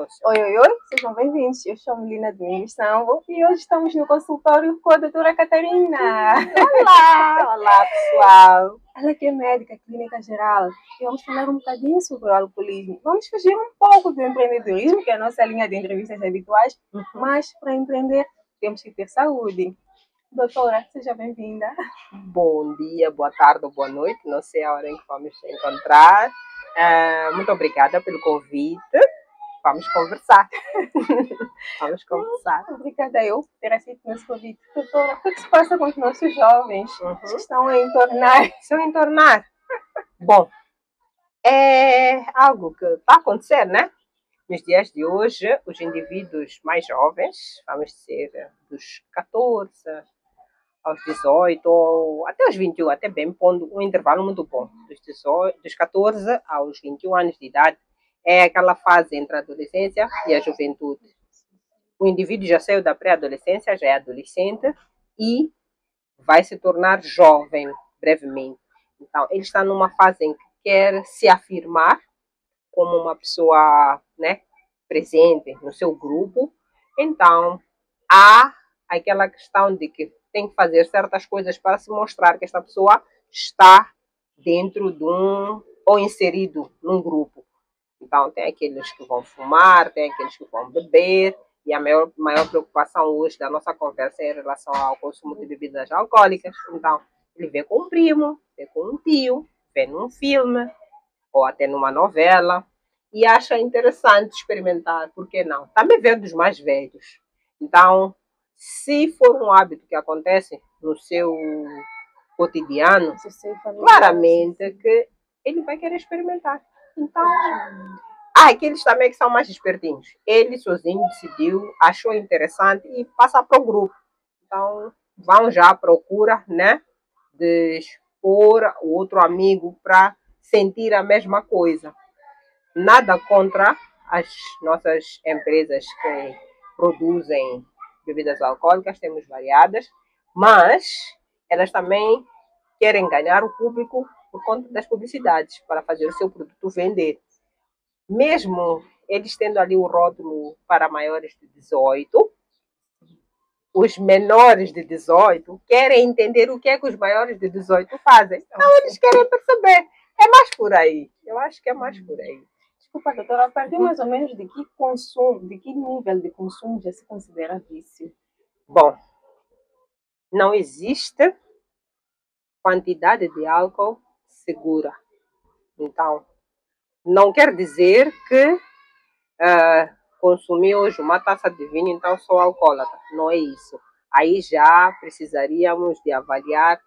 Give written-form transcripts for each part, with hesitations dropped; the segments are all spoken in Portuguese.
negócio. Oi, oi, oi, sejam bem-vindos. Eu sou a Melina Domingos Sambo e hoje estamos no consultório com a doutora Catarina. Olá, olá pessoal. Ela que é médica clínica geral e vamos falar um bocadinho sobre o alcoolismo. Vamos fugir um pouco do empreendedorismo, que é a nossa linha de entrevistas habituais, mas para empreender temos que ter saúde. Doutora, seja bem-vinda. Bom dia, boa tarde ou boa noite, não sei a hora em que vamos se encontrar. Muito obrigada pelo convite. Vamos conversar. Vamos conversar. Obrigada eu por ter aceito o nosso convite. Doutora, o que se passa com os nossos jovens que estão a entornar? Estão a entornar. Bom, é algo que está a acontecer, né? Nos dias de hoje, os indivíduos mais jovens, vamos dizer, dos 14 aos 18 ou até aos 21, até bem pondo um intervalo muito bom, dos 14 aos 21 anos de idade, é aquela fase entre a adolescência e a juventude. O indivíduo já saiu da pré-adolescência, já é adolescente e vai se tornar jovem brevemente. Então, ele está numa fase em que quer se afirmar como uma pessoa, né, presente no seu grupo. Então, há aquela questão de que tem que fazer certas coisas para se mostrar que esta pessoa está dentro de ou inserido num grupo. Então, tem aqueles que vão fumar, tem aqueles que vão beber, e a maior preocupação hoje da nossa conversa é em relação ao consumo de bebidas alcoólicas. Então, ele vê com um primo, vê com um tio, vê num filme, ou até numa novela, e acha interessante experimentar, por que não? Também vê dos mais velhos. Então, se for um hábito que acontece no seu cotidiano, claramente que ele vai querer experimentar. Então, aqueles também que são mais espertinhos. Ele sozinho decidiu, achou interessante e passa para o grupo. Então, vão já à procura, né, de expor o outro amigo para sentir a mesma coisa. Nada contra as nossas empresas que produzem bebidas alcoólicas, temos variadas, mas elas também querem ganhar o público por conta das publicidades, para fazer o seu produto vender. Mesmo eles tendo ali o rótulo para maiores de 18, os menores de 18 querem entender o que é que os maiores de 18 fazem. Então eles querem perceber. É mais por aí. Eu acho que é mais por aí. Desculpa, doutora, a partir mais ou menos de que consumo, de que nível de consumo já se considera vício? Bom, não existe quantidade de álcool segura. Então, não quer dizer que consumir hoje uma taça de vinho, então sou alcoólatra. Não é isso. Aí já precisaríamos de avaliar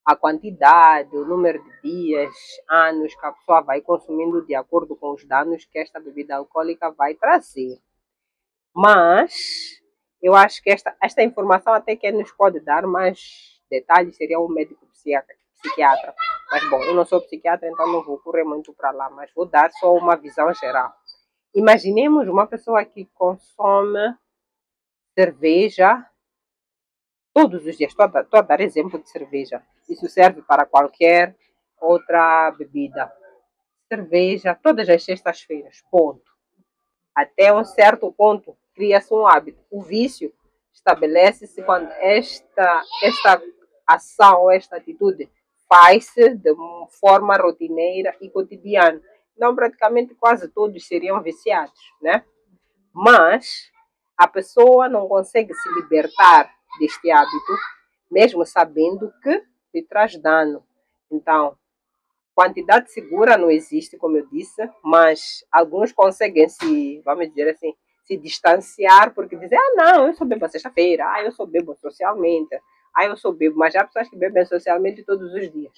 a quantidade, o número de dias, anos que a pessoa vai consumindo de acordo com os danos que esta bebida alcoólica vai trazer. Mas eu acho que esta informação até que nos pode dar mais detalhes seria um médico psiquiatra. Mas bom, eu não sou psiquiatra, então não vou correr muito para lá, mas vou dar só uma visão geral. Imaginemos uma pessoa que consome cerveja todos os dias. Estou a dar exemplo de cerveja. Isso serve para qualquer outra bebida. Cerveja todas as sextas-feiras, ponto. Até um certo ponto cria-se um hábito. O vício estabelece-se quando esta ação, esta atitude faz-se de forma rotineira e cotidiana. Então, praticamente quase todos seriam viciados, né? Mas a pessoa não consegue se libertar deste hábito, mesmo sabendo que lhe traz dano. Então, quantidade segura não existe, como eu disse, mas alguns conseguem vamos dizer assim, se distanciar, porque dizem, não, eu só bebo sexta-feira, eu só bebo socialmente, eu só bebo, mas há pessoas que bebem socialmente todos os dias.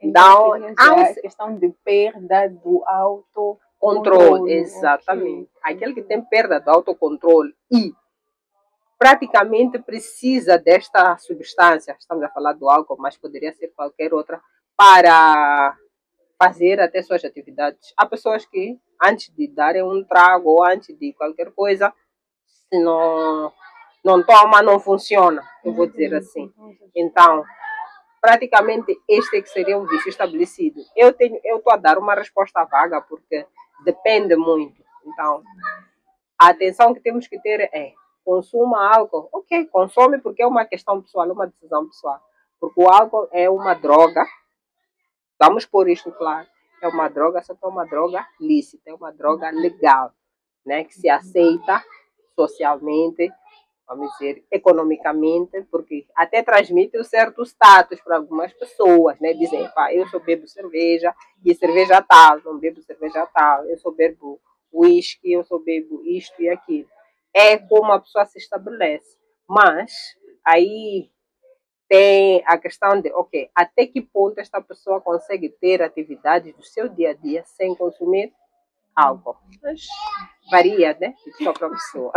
Então a questão de perda do autocontrole. Exatamente. Okay. Aquele que tem perda do autocontrole e praticamente precisa desta substância, estamos a falar do álcool, mas poderia ser qualquer outra, para fazer até suas atividades. Há pessoas que, antes de darem um trago ou antes de qualquer coisa, se não toma, não funciona, eu vou dizer assim. Então, praticamente este é que seria um vício estabelecido. Eu estou a dar uma resposta vaga porque depende muito, Então, a atenção que temos que ter é: consuma álcool. Ok, consome porque é uma questão pessoal, é uma decisão pessoal. Porque o álcool é uma droga, vamos pôr isto claro, é uma droga, só que é uma droga lícita, é uma droga legal, né? Que se aceita socialmente, vamos dizer, economicamente, porque até transmite um certo status para algumas pessoas, né? Dizem, pá, eu só bebo cerveja, e cerveja tal, não bebo cerveja tal, eu só bebo uísque, eu só bebo isto e aquilo. É como a pessoa se estabelece. Mas aí tem a questão de, ok, até que ponto esta pessoa consegue ter atividades do seu dia a dia sem consumir álcool? Mas varia, né? De pessoa para pessoa.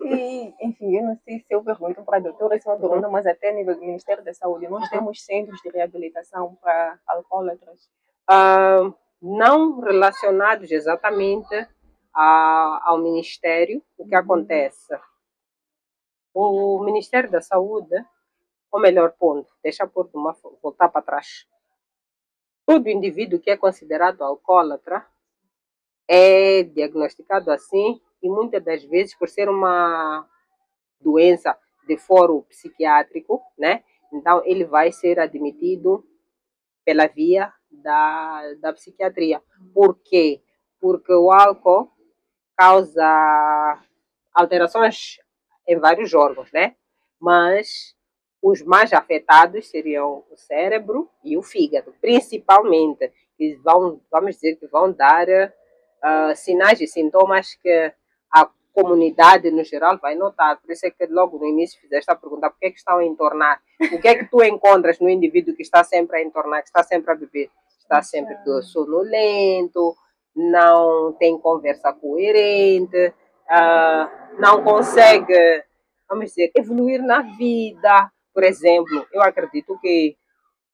E, enfim, eu não sei se eu pergunto para a doutora, se é uma pergunta, mas até a nível do Ministério da Saúde, nós temos centros de reabilitação para alcoólatras? Não relacionados exatamente ao Ministério. O que acontece? O Ministério da Saúde, ou melhor, ponto, deixa por voltar para trás. Todo indivíduo que é considerado alcoólatra é diagnosticado assim, e muitas das vezes, por ser uma doença de foro psiquiátrico, né? Então, ele vai ser admitido pela via da psiquiatria. Por quê? Porque o álcool causa alterações em vários órgãos, né? Mas os mais afetados seriam o cérebro e o fígado, principalmente, que vamos dizer que vão dar sinais e sintomas que a comunidade no geral vai notar. Por isso é que logo no início fizeste a pergunta: por que é que estão a entornar? O que é que tu encontras no indivíduo que está sempre a entornar, que está sempre a beber? Está sempre sonolento, não tem conversa coerente, não consegue, vamos dizer, evoluir na vida. Por exemplo, eu acredito que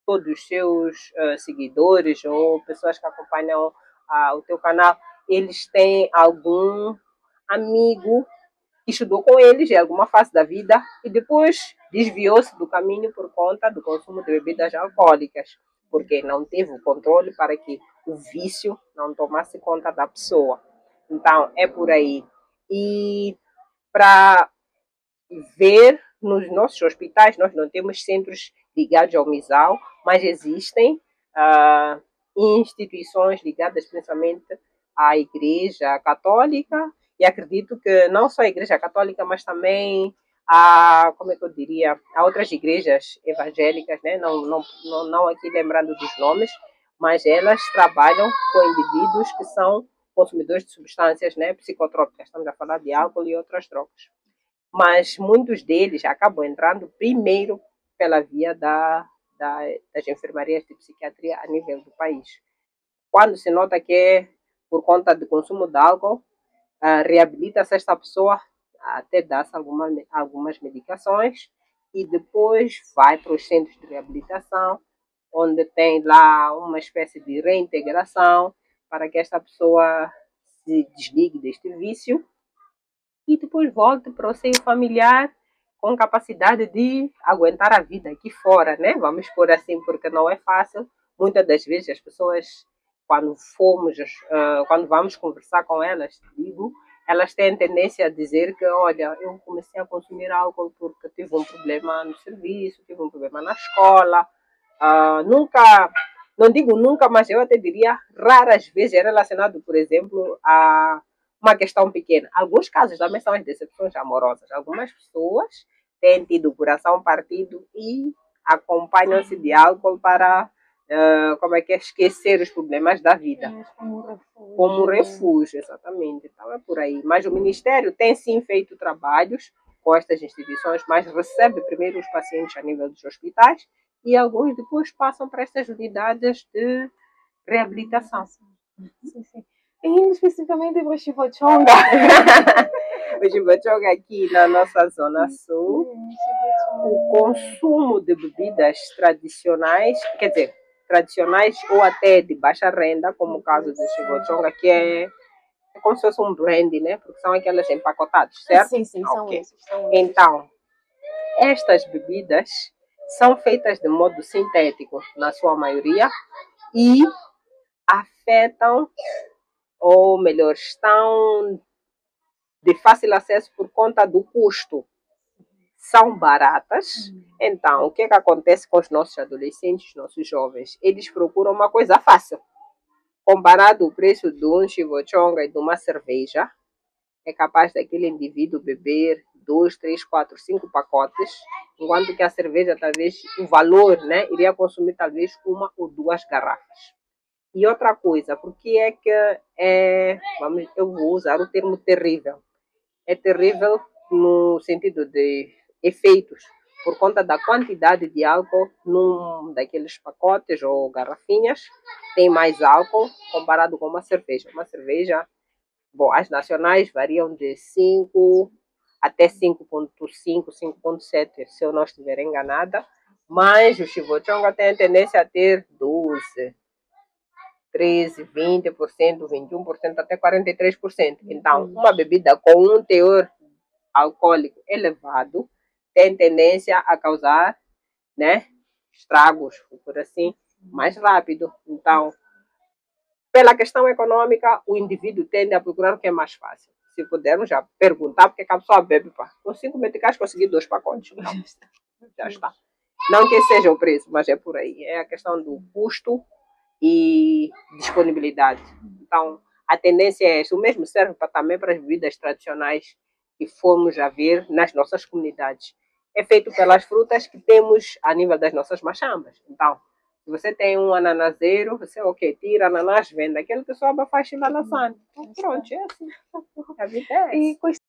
todos os seus seguidores ou pessoas que acompanham o teu canal, eles têm algum amigo que estudou com eles em alguma fase da vida e depois desviou-se do caminho por conta do consumo de bebidas alcoólicas, porque não teve o controle para que o vício não tomasse conta da pessoa. Então, é por aí. E para ver nos nossos hospitais, nós não temos centros ligados ao MISAL, mas existem instituições ligadas principalmente à Igreja Católica, e acredito que não só a Igreja Católica, mas também como é que eu diria, há outras igrejas evangélicas, né? Não aqui lembrando dos nomes, mas elas trabalham com indivíduos que são consumidores de substâncias, né, psicotrópicas. Estamos a falar de álcool e outras drogas. Mas muitos deles acabam entrando primeiro pela via das enfermarias de psiquiatria a nível do país. Quando se nota que é por conta do consumo de álcool, reabilita-se esta pessoa, até dá-se algumas medicações, e depois vai para os centros de reabilitação, onde tem lá uma espécie de reintegração para que esta pessoa se desligue deste vício e depois volte para o seio familiar com capacidade de aguentar a vida aqui fora, né? Vamos por assim, porque não é fácil. Muitas das vezes as pessoas, quando vamos conversar com elas, elas têm tendência a dizer que, olha, eu comecei a consumir álcool porque tive um problema no serviço, tive um problema na escola. Nunca, não digo nunca, mas eu até diria raras vezes é relacionado, por exemplo, a uma questão pequena. Alguns casos também são as decepções amorosas. Algumas pessoas têm tido o coração partido e acompanham-se de álcool para esquecer os problemas da vida. Como refúgio, exatamente. Então é por aí. Mas o Ministério tem sim feito trabalhos com estas instituições, mas recebe primeiro os pacientes a nível dos hospitais e alguns depois passam para estas unidades de reabilitação. Sim, sim. E indo especificamente para o Chivochonga. O Chivochonga aqui na nossa zona sul, o consumo de bebidas tradicionais, quer dizer, tradicionais ou até de baixa renda, como o caso do Chivochonga, que é como se fosse um brandy, né? Porque são aquelas empacotadas, certo? Sim, sim, são esses. Então, estas bebidas são feitas de modo sintético, na sua maioria, e afetam ou melhor, estão de fácil acesso por conta do custo. São baratas. Então, o que acontece com os nossos adolescentes, nossos jovens? Eles procuram uma coisa fácil. Comparado o preço de um chivochonga e de uma cerveja, é capaz daquele indivíduo beber 2, 3, 4, 5 pacotes, enquanto que a cerveja, talvez, o valor, né, iria consumir talvez 1 ou 2 garrafas. E outra coisa, porque é que eu vou usar o termo terrível. É terrível no sentido de efeitos, por conta da quantidade de álcool num daqueles pacotes ou garrafinhas, tem mais álcool comparado com uma cerveja. Uma cerveja, bom, as nacionais variam de 5 até 5,5, 5,7, se eu não estiver enganada, mas o chivochonga tem a tendência a ter 12, 13, 20%, 21%, até 43%. Então, uma bebida com um teor alcoólico elevado tem tendência a causar, né, estragos, por assim, mais rápido. Então, pela questão econômica, o indivíduo tende a procurar o que é mais fácil. Se pudermos já perguntar, porque a pessoa bebe, pá, com 5 meticais consegui 2 pacotes. Então, já está. Não que seja o preço, mas é por aí. É a questão do custo e disponibilidade. Então, a tendência é essa. O mesmo serve também para as bebidas tradicionais que fomos a ver nas nossas comunidades. É feito pelas frutas que temos a nível das nossas machambas. Então, se você tem um ananaseiro, você tira ananás, vende. Aquele que sobra faz chilalaçante. Então, pronto, é assim. A vida é essa.